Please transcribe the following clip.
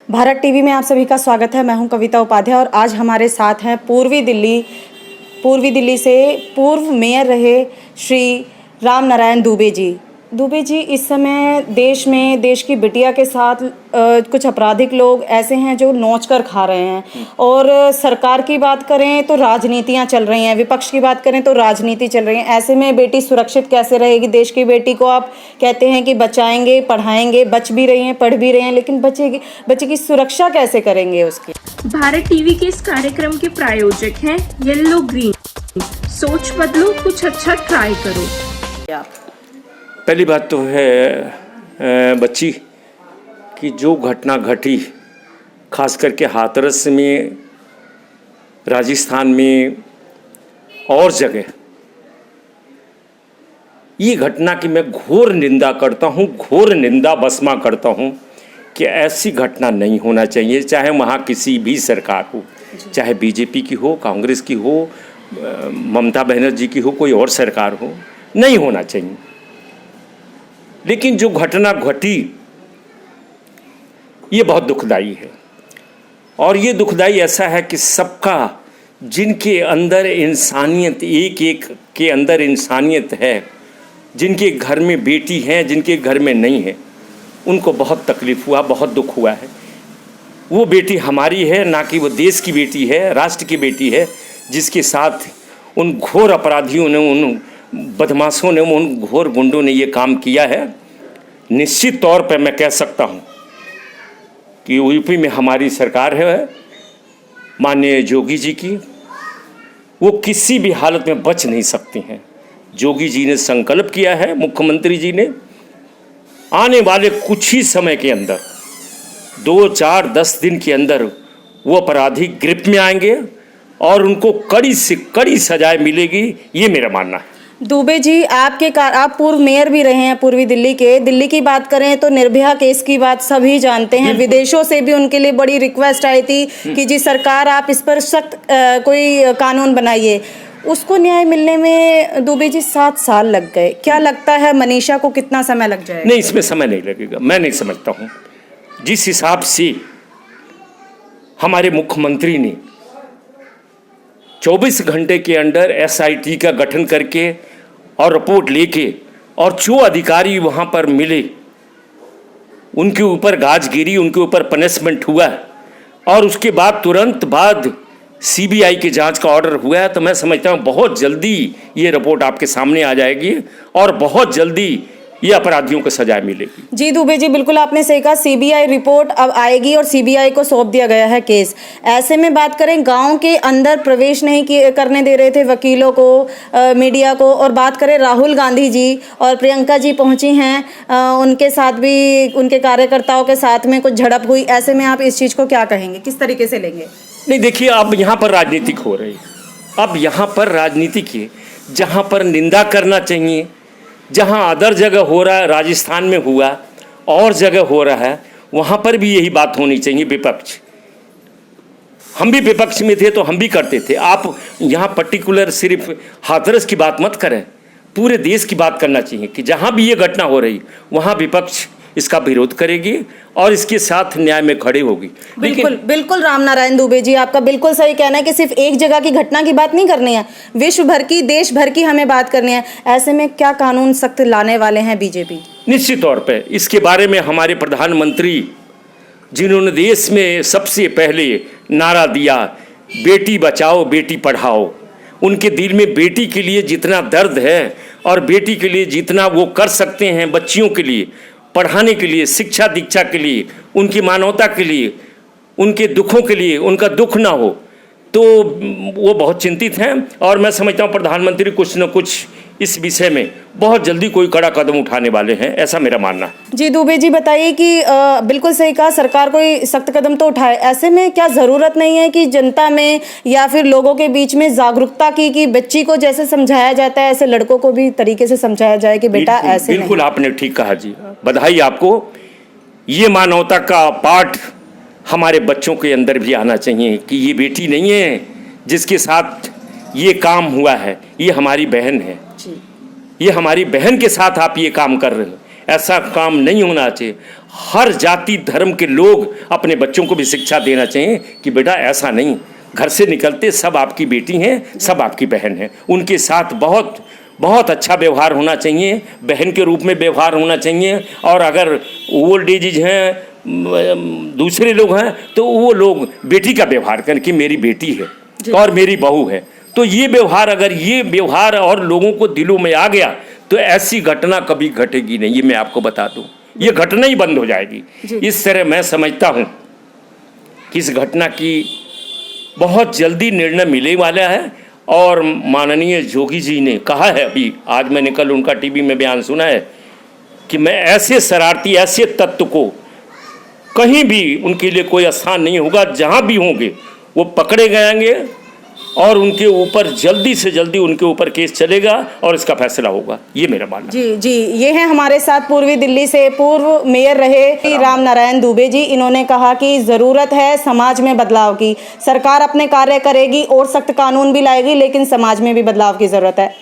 Bharat TV में आप सभी का स्वागत है। मैं हूं कविता उपाध्याय और आज हमारे साथ हैं पूर्वी दिल्ली से पूर्व मेयर रहे श्री राम नारायण दुबे जी। दुबे जी, इस समय देश की बिटिया के साथ कुछ आपराधिक लोग ऐसे हैं जो नोच कर खा रहे हैं और सरकार की बात करें तो राजनीतियां चल रही हैं, विपक्ष की बात करें तो राजनीति चल रही है। ऐसे में बेटी सुरक्षित कैसे रहेगी? देश की बेटी को आप कहते हैं कि बचाएंगे, पढ़ाएंगे, बच भी रही हैं, पढ़ भी रहे हैं, लेकिन बच्चे की सुरक्षा कैसे करेंगे उसकी? भारत टीवी के इस कार्यक्रम के प्रायोजक हैं येलो ग्रीन। सोच बदलो, कुछ अच्छा ट्राई करो। पहली बात तो है बच्ची की जो घटना घटी, खास करके हाथरस में, राजस्थान में और जगह, ये घटना की मैं घोर निंदा करता हूँ, घोर निंदा बसमा करता हूँ कि ऐसी घटना नहीं होना चाहिए। चाहे वहाँ किसी भी सरकार हो, चाहे बीजेपी की हो, कांग्रेस की हो, ममता बनर्जी की हो, कोई और सरकार हो, नहीं होना चाहिए। लेकिन जो घटना घटी ये बहुत दुखदाई है और ये दुखदाई ऐसा है कि सबका, जिनके अंदर इंसानियत, एक एक के अंदर इंसानियत है, जिनके घर में बेटी हैं, जिनके घर में नहीं है, उनको बहुत तकलीफ़ हुआ, बहुत दुख हुआ है। वो बेटी हमारी है, ना कि वो देश की बेटी है, राष्ट्र की बेटी है, जिसके साथ उन घोर अपराधियों ने, उन बदमाशों ने, उन घोर गुंडों ने ये काम किया है। निश्चित तौर पर मैं कह सकता हूँ कि यूपी में हमारी सरकार है, माननीय योगी जी की, वो किसी भी हालत में बच नहीं सकती हैं। योगी जी ने संकल्प किया है, मुख्यमंत्री जी ने, आने वाले कुछ ही समय के अंदर, 2, 4, 10 दिन के अंदर वो अपराधी ग्रिप में आएंगे और उनको कड़ी से कड़ी सजाएं मिलेगी, ये मेरा मानना है। दुबे जी, आप पूर्व मेयर भी रहे हैं पूर्वी दिल्ली के। दिल्ली की बात करें तो निर्भया केस की बात सभी जानते हैं। विदेशों से भी उनके लिए बड़ी रिक्वेस्ट आई थी कि जी सरकार आप इस पर सख्त कोई कानून बनाइए। उसको न्याय मिलने में दुबे जी 7 साल लग गए। क्या लगता है मनीषा को कितना समय लग जाएगा? नहीं, इसमें समय नहीं लगेगा, मैं नहीं समझता हूँ। जिस हिसाब से हमारे मुख्यमंत्री ने 24 घंटे के अंदर SIT का गठन करके और रिपोर्ट लेके, और जो अधिकारी वहाँ पर मिले उनके ऊपर गाज गिरी, उनके ऊपर पनिशमेंट हुआ और उसके बाद तुरंत बाद CBI की जांच का ऑर्डर हुआ है, तो मैं समझता हूँ बहुत जल्दी ये रिपोर्ट आपके सामने आ जाएगी और बहुत जल्दी ये अपराधियों को सजा मिलेगी। जी दुबे जी, बिल्कुल आपने सही कहा। CBI रिपोर्ट अब आएगी और CBI को सौंप दिया गया है केस। ऐसे में बात करें, गांव के अंदर प्रवेश नहीं करने दे रहे थे वकीलों को, मीडिया को। और बात करें राहुल गांधी जी और प्रियंका जी पहुंची हैं, उनके साथ भी, उनके कार्यकर्ताओं के साथ में कुछ झड़प हुई। ऐसे में आप इस चीज़ को क्या कहेंगे, किस तरीके से लेंगे? नहीं, देखिए, अब यहाँ पर राजनीतिक हो रही है। अब यहाँ पर राजनीतिक है, जहाँ पर निंदा करना चाहिए, जहाँ अदर जगह हो रहा है, राजस्थान में हुआ और जगह हो रहा है, वहाँ पर भी यही बात होनी चाहिए। विपक्ष, हम भी विपक्ष में थे तो हम भी करते थे। आप यहाँ पर्टिकुलर सिर्फ हाथरस की बात मत करें, पूरे देश की बात करना चाहिए कि जहाँ भी ये घटना हो रही वहाँ विपक्ष इसका विरोध करेगी और इसके साथ न्याय में खड़े होगी। बिल्कुल राम नारायण दुबे जी, आपका बिल्कुल सही कहना है कि सिर्फ एक जगह की घटना की बात नहीं करनी है, विश्व भर की, देश भर की हमें बात करनी है। ऐसे में क्या कानून सख्त लाने वाले हैं बीजेपी? निश्चित तौर पे इसके बारे में हमारे प्रधानमंत्री, जिन्होंने देश में सबसे पहले नारा दिया बेटी बचाओ बेटी पढ़ाओ, उनके दिल में बेटी के लिए जितना दर्द है और बेटी के लिए जितना वो कर सकते हैं, बच्चियों के लिए पढ़ाने के लिए, शिक्षा दीक्षा के लिए, उनकी मानवता के लिए, उनके दुखों के लिए, उनका दुख ना हो, तो वो बहुत चिंतित हैं। और मैं समझता हूँ प्रधानमंत्री कुछ न कुछ इस विषय में बहुत जल्दी कोई कड़ा कदम उठाने वाले हैं, ऐसा मेरा मानना है। जी दुबे जी, बताइए कि बिल्कुल सही कहा, सरकार कोई सख्त कदम तो उठाए। ऐसे में क्या ज़रूरत नहीं है कि जनता में या फिर लोगों के बीच में जागरूकता की, कि बच्ची को जैसे समझाया जाता है ऐसे लड़कों को भी तरीके से समझाया जाए कि बेटा ऐसे? बिल्कुल आपने ठीक कहा जी, बधाई आपको। ये मानवता का पाठ हमारे बच्चों के अंदर भी आना चाहिए कि ये बेटी नहीं है जिसके साथ ये काम हुआ है, ये हमारी बहन है, ये हमारी बहन के साथ आप ये काम कर रहे हो, ऐसा काम नहीं होना चाहिए। हर जाति धर्म के लोग अपने बच्चों को भी शिक्षा देना चाहिए कि बेटा ऐसा नहीं, घर से निकलते सब आपकी बेटी हैं, सब आपकी बहन हैं, उनके साथ बहुत बहुत अच्छा व्यवहार होना चाहिए, बहन के रूप में व्यवहार होना चाहिए। और अगर ओल्ड एज हैं, दूसरे लोग हैं, तो वो लोग बेटी का व्यवहार करें कि मेरी बेटी है और मेरी बहू है। तो ये व्यवहार, अगर ये व्यवहार और लोगों को दिलों में आ गया तो ऐसी घटना कभी घटेगी नहीं, ये मैं आपको बता दूं, ये घटना ही बंद हो जाएगी। इस तरह मैं समझता हूं कि इस घटना की बहुत जल्दी निर्णय मिलने वाला है। और माननीय जोगी जी ने कहा है, अभी आज मैंने कल उनका टीवी में बयान सुना है कि मैं ऐसे शरारती, ऐसे तत्व को कहीं भी उनके लिए कोई स्थान नहीं होगा, जहां भी होंगे वो पकड़े जाएंगे और उनके ऊपर जल्दी से जल्दी उनके ऊपर केस चलेगा और इसका फैसला होगा, ये मेरा मानना है। जी, ये हैं हमारे साथ पूर्वी दिल्ली से पूर्व मेयर रहे राम नारायण दुबे जी। इन्होंने कहा कि ज़रूरत है समाज में बदलाव की, सरकार अपने कार्य करेगी और सख्त कानून भी लाएगी, लेकिन समाज में भी बदलाव की ज़रूरत है।